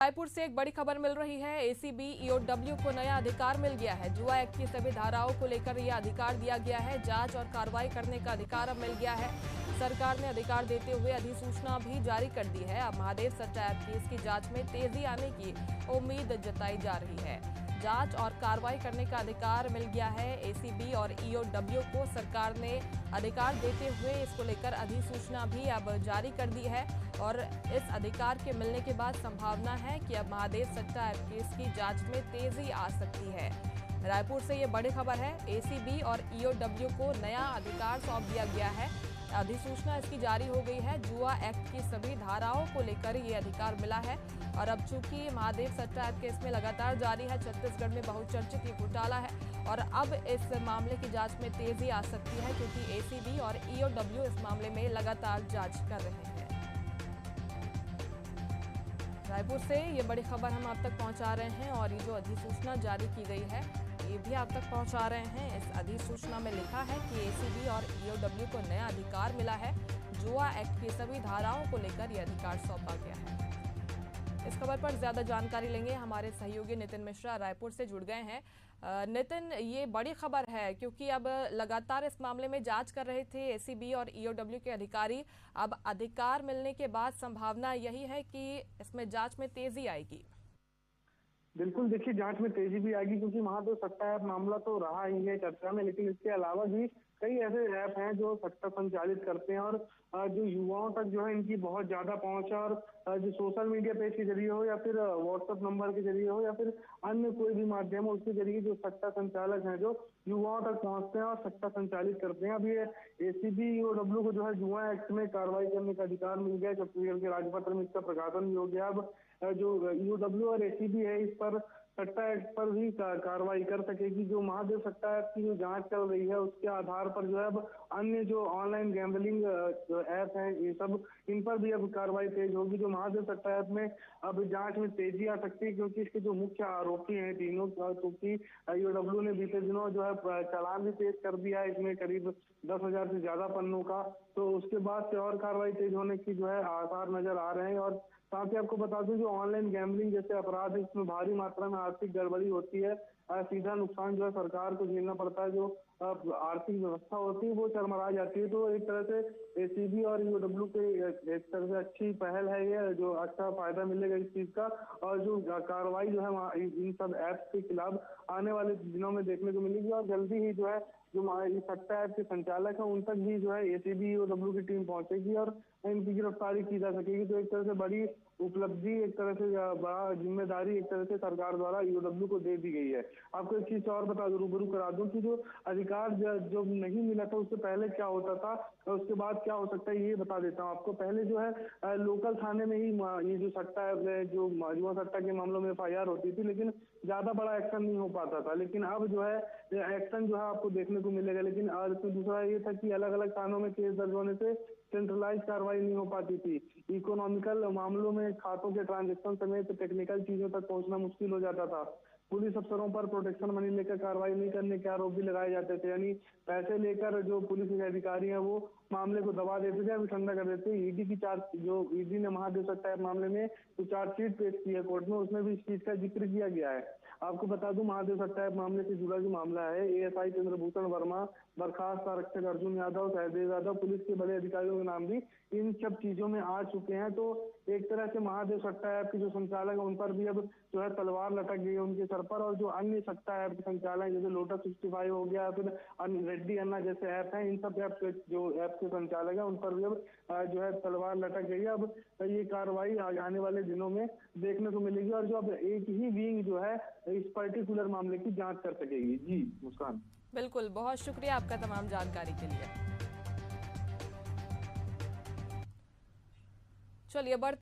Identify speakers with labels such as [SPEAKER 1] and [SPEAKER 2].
[SPEAKER 1] रायपुर से एक बड़ी खबर मिल रही है। एसीबी ईओडब्ल्यू को नया अधिकार मिल गया है। जुआ एक्ट की सभी धाराओं को लेकर यह अधिकार दिया गया है। जांच और कार्रवाई करने का अधिकार अब मिल गया है। सरकार ने अधिकार देते हुए अधिसूचना भी जारी कर दी है। अब महादेव सट्टा केस की जांच में तेजी आने की उम्मीद जताई जा रही है। जांच और कार्रवाई करने का अधिकार मिल गया है। एसीबी और ईओडब्ल्यू को सरकार ने अधिकार देते हुए इसको लेकर अधिसूचना भी अब जारी कर दी है और इस अधिकार के मिलने के बाद संभावना है कि अब महादेव सट्टा केस की जांच में तेजी आ सकती है। रायपुर से ये बड़ी खबर है। एसीबी और ईओडब्ल्यू को नया अधिकार सौंप दिया गया है। अधिसूचना इसकी जारी हो गई है। जुआ एक्ट की सभी धाराओं को लेकर ये अधिकार मिला है और अब चूंकि महादेव सट्टा एक्ट केस में लगातार जारी है, छत्तीसगढ़ में बहुचर्चित ये घोटाला है और अब इस मामले की जांच में तेजी आ सकती है क्योंकि एसीबी और ईओडब्ल्यू इस मामले में लगातार जांच कर रहे हैं। रायपुर से ये बड़ी खबर हम आप तक पहुंचा रहे हैं और ये जो अधिसूचना जारी की गई है ये भी आप तक पहुंचा रहे हैं। इस अधिसूचना में लिखा है कि एसीबी और ईओडब्ल्यू को नया अधिकार मिला है। जुआ एक्ट की सभी धाराओं को लेकर यह अधिकार सौंपा गया है। इस खबर पर ज्यादा जानकारी लेंगे, हमारे सहयोगी नितिन मिश्रा रायपुर से जुड़ गए हैं। नितिन, ये बड़ी खबर है क्योंकि अब लगातार इस मामले में जांच कर रहे थे एसीबी और ईओडब्ल्यू के अधिकारी। अब अधिकार मिलने के बाद संभावना यही है कि इसमें जांच में तेजी आएगी।
[SPEAKER 2] बिल्कुल, देखिए जांच में तेजी भी आएगी क्योंकि महादेव सट्टा ऐप मामला तो रहा ही है चर्चा में, लेकिन इसके अलावा भी कई ऐसे ऐप हैं जो सट्टा संचालित करते हैं और जो युवाओं तक जो है इनकी बहुत ज्यादा पहुंच है और जो सोशल मीडिया पेज के जरिए हो या फिर व्हाट्सएप नंबर के जरिए हो या फिर अन्य कोई भी माध्यम हो, उसके जरिए जो सट्टा संचालक हैं जो युवाओं तक पहुंचते हैं और सट्टा संचालित करते हैं। अब ये एसीबी ईओडब्ल्यू को जो है जुआ एक्ट में कार्रवाई करने का अधिकार मिल गया। छत्तीसगढ़ के राजपत्र में इसका प्रकाशन भी हो गया। अब जो ईओडब्ल्यू और एसीबी है इस पर सट्टा एक्ट पर भी कार्रवाई कर सकेगी। जो महादेव सट्टा एक्ट की जो जांच चल रही है उसके आधार पर जो है अब अन्य जो ऑनलाइन गैम्बलिंग ऐप हैं ये सब, इन पर भी अब कार्रवाई तेज होगी। जो महादेव सट्टा ऐप में अब जांच में तेजी आ सकती है क्योंकि इसके जो मुख्य आरोपी हैं तीनों, क्योंकि ईओडब्ल्यू ने बीते दिनों जो है चालान भी पेश कर दिया है इसमें करीब 10,000 से ज्यादा पन्नों का, तो उसके बाद से और कार्रवाई तेज होने की जो है आसार नजर आ रहे हैं। और साथ ही आपको बता दूं जो ऑनलाइन गैम्बलिंग जैसे अपराध है इसमें भारी मात्रा में आर्थिक गड़बड़ी होती है। सीधा नुकसान जो है सरकार को झेलना पड़ता है। जो आर्थिक व्यवस्था होती है वो चरमरा जाती है। तो एक तरह से एसीबी और ईओडब्ल्यू के एक तरह से अच्छी पहल है ये, जो अच्छा फायदा मिलेगा इस चीज का। और जो कार्रवाई जो है इन सब ऐप्स के खिलाफ आने वाले दिनों में देखने को मिलेगी और जल्दी ही जो है जो सट्टा ऐप के संचालक है उन तक भी जो है एसीबी ईओडब्ल्यू की टीम पहुंचेगी और इनकी गिरफ्तारी की जा सकेगी। तो एक तरह से बड़ी उपलब्धि, एक तरह से बड़ा जिम्मेदारी एक तरह से सरकार द्वारा ईओडब्ल्यू को दे दी गई है। आपको एक चीज और बता दूं, रूबरू करा दूं कि जो अधिकार जो नहीं मिला था उससे पहले क्या होता था और उसके बाद क्या हो सकता है ये बता देता हूँ आपको। पहले जो है लोकल थाने में ही ये जो सट्टा है जो जुआ सट्टा के मामलों में FIR होती थी, लेकिन ज्यादा बड़ा एक्शन नहीं हो पाता था। लेकिन अब जो है एक्शन जो है आपको देखने को मिलेगा। लेकिन और इसमें दूसरा ये था कि अलग अलग थानों में केस दर्ज होने से सेंट्रलाइज कार्रवाई नहीं हो पाती थी। इकोनॉमिकल मामलों में खातों के ट्रांजैक्शन समेत टेक्निकल चीजों तक पहुंचना मुश्किल हो जाता था। पुलिस अफसरों पर प्रोटेक्शन मनी लेकर कार्रवाई नहीं करने के आरोप भी लगाए जाते थे, यानी पैसे लेकर जो पुलिस के अधिकारी हैं वो मामले को दबा देते थे, अभी ठंडा कर देते थे। ईडी की जो ईडी ने महादेव सट्टा मामले में जो चार्जशीट पेश की है कोर्ट में, उसमें भी इस चीज का जिक्र किया गया है। आपको बता दूं महादेव सट्टा मामले से जुड़ा जो मामला है, एएसआई चंद्रभूषण वर्मा, बर्खास्त आरक्षक अर्जुन यादव, सहदेव यादव, पुलिस के बड़े अधिकारियों के नाम भी इन सब चीजों में आ चुके हैं। तो एक तरह से महादेव सट्टा ऐप के जो संचालक है उन पर भी अब जो है तलवार लटक गई है उनके सर पर। और जो अन्य सट्टा ऐप के संचालक जैसे लोटस 65 हो गया, फिर रेड्डी अन्ना जैसे ऐप हैं, इन सब ऐप के जो ऐप के संचालक है उन पर भी अब जो है तलवार लटक गई है। अब ये कार्रवाई आने वाले दिनों में देखने को मिलेगी और जो अब एक ही विंग जो है इस पर्टिकुलर मामले की जांच कर सकेगी। जी मुस्कान,
[SPEAKER 1] बिल्कुल, बहुत शुक्रिया आपका तमाम जानकारी के लिए। चलिए बढ़ते